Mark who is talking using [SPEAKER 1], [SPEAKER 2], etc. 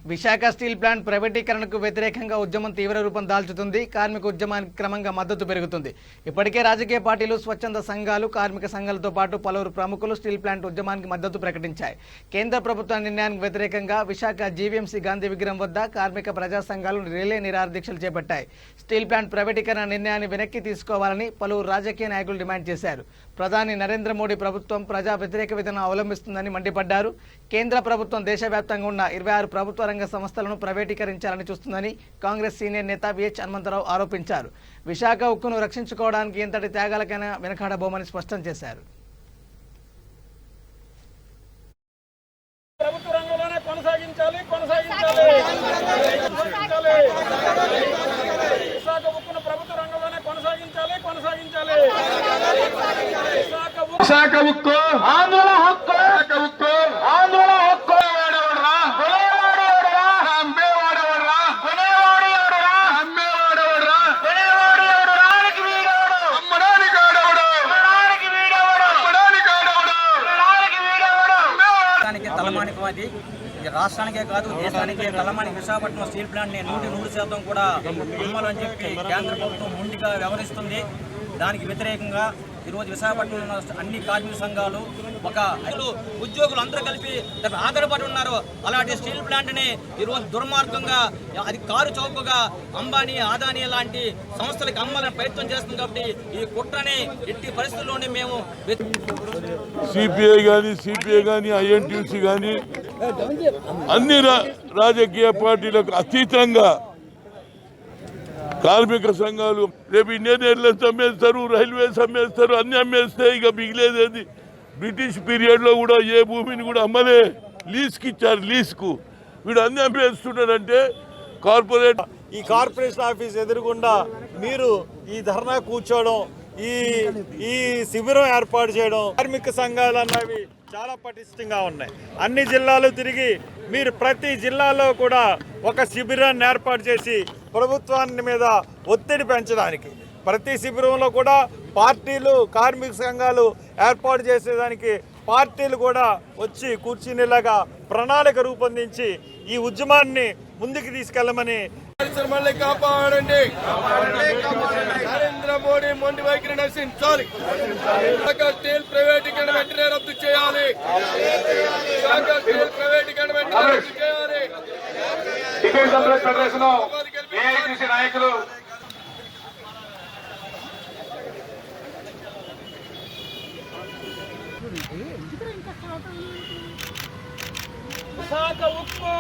[SPEAKER 1] Visakha steel plant ప్రైవేటీకరణకు వ్యతిరేకంగా ఉద్యమం తీవ్ర రూపం దాల్చుతుంది. కార్మిక ఉద్యమానికి క్రమంగా మద్దతు పెరుగుతుంది. ఇప్పటికే రాజకీయ పార్టీలు, స్వచ్ఛంద సంఘాలు, కార్మిక సంఘాలతో పాటు పలువురు ప్రముఖులు స్టీల్ ప్లాంట్ ఉద్యమానికి మద్దతు ప్రకటించాయి. కేంద్ర ప్రభుత్వ నిర్ణయానికి వ్యతిరేకంగా విశాఖ జీవీఎంసీ గాంధీ విగ్రహం వద్ద కార్మిక ప్రజా సంఘాలు రిలే నిరాహారదీక్షలు చేపట్టాయి. స్టీల్ ప్లాంట్ ప్రైవేటీకరణ నిర్ణయాన్ని వెనక్కి తీసుకోవాలని పలువురు రాజకీయ నాయకులు డిమాండ్ చేశారు. ప్రధాని నరేంద్ర మోడీ ప్రభుత్వం ప్రజా వ్యతిరేక విధానం అవలంబిస్తుందని మండిపడ్డారు. కేంద్ర ప్రభుత్వం దేశవ్యాప్తంగా ఉన్న 26 ప్రభుత్వ రంగ సంస్థలను ప్రైవేటీకరించాలని చూస్తుందని కాంగ్రెస్ సీనియర్ నేత విహెచ్ హనుమంతరావు ఆరోపించారు. విశాఖ ఉక్కును రక్షించుకోవడానికి ఎంతటి త్యాగాలకైనా వెనకాడబోమని స్పష్టం చేశారు.
[SPEAKER 2] విశాఖ ఉక్కు ఆందోళన హక్కు, విశాఖ ఉక్కు ఆందోళన హక్కు.
[SPEAKER 3] తలమానికం రాష్ట్రానికే కాదు దేశానికే తలమానిక విశాఖపట్నం స్టీల్ ప్లాంట్ ని 100% కూడా అమ్మాలని చెప్పి కేంద్ర ప్రభుత్వం ముందుగా వ్యవహరిస్తుంది. దానికి వ్యతిరేకంగా ఈరోజు విశాఖపట్నంలో అన్ని కార్మిక సంఘాలు ఒక ఉద్యోగులు అందరూ కలిపి ఆధారపడి ఉన్నారు. అలాంటి స్టీల్ ప్లాంట్ని ఈరోజు దుర్మార్గంగా అది కారు చౌకగా అంబానీ, అదానీ లాంటి సంస్థలకు అమ్మాలని ప్రయత్నం చేస్తుంది. కాబట్టి ఈ కుట్రని ఎట్టి పరిస్థితుల్లోనే మేము
[SPEAKER 4] సిపిఐ కానీ ఐఎన్టీసీ కానీ అన్ని రాజకీయ పార్టీలకు అతీతంగా కార్మిక సంఘాలు రేపు ఇండియన్ ఎయిర్లైన్స్ అమ్మేస్తారు, రైల్వేస్ అమ్మేస్తారు, అన్ని అమ్మేస్తే ఇక మిగిలేది. బ్రిటిష్ పీరియడ్లో కూడా ఏ భూమిని కూడా అమ్మలే, లీజ్కి ఇచ్చారు. లీజ్కు వీడు అన్ని అమ్మేస్తున్నాడంటే
[SPEAKER 5] ఈ కార్పొరేషన్ ఆఫీస్ ఎదురుగుండా మీరు ఈ ధర్నా కూర్చోవడం, ఈ శిబిరం ఏర్పాటు చేయడం, కార్మిక సంఘాలు అన్నవి చాలా పటిష్టంగా ఉన్నాయి. అన్ని జిల్లాలు తిరిగి మీరు ప్రతి జిల్లాలో కూడా ఒక శిబిరాన్ని ఏర్పాటు చేసి ప్రభుత్వాన్ని మీద ఒత్తిడి పెంచడానికి, ప్రతి శిబిరంలో కూడా పార్టీలు, కార్మిక సంఘాలు ఏర్పాటు చేసేదానికి పార్టీలు కూడా వచ్చి కూర్చునేలాగా ప్రణాళిక రూపొందించి ఈ ఉద్యమాన్ని ముందుకు తీసుకెళ్లమని
[SPEAKER 2] పరిశ్రమల్ని కాపాడండి. నరేంద్ర మోడీ మొండి వైఖరి నశించాలి. స్టీల్ ప్రైవేటీకరణ వెంటనే రద్దు చేయాలి. స్టీల్ ప్రైవేటీకరణ వెంటనే రద్దు చేయాలి. ఫెడరేషన్ ఏఐటీసీ నాయకులు విశాఖ ఉక్కు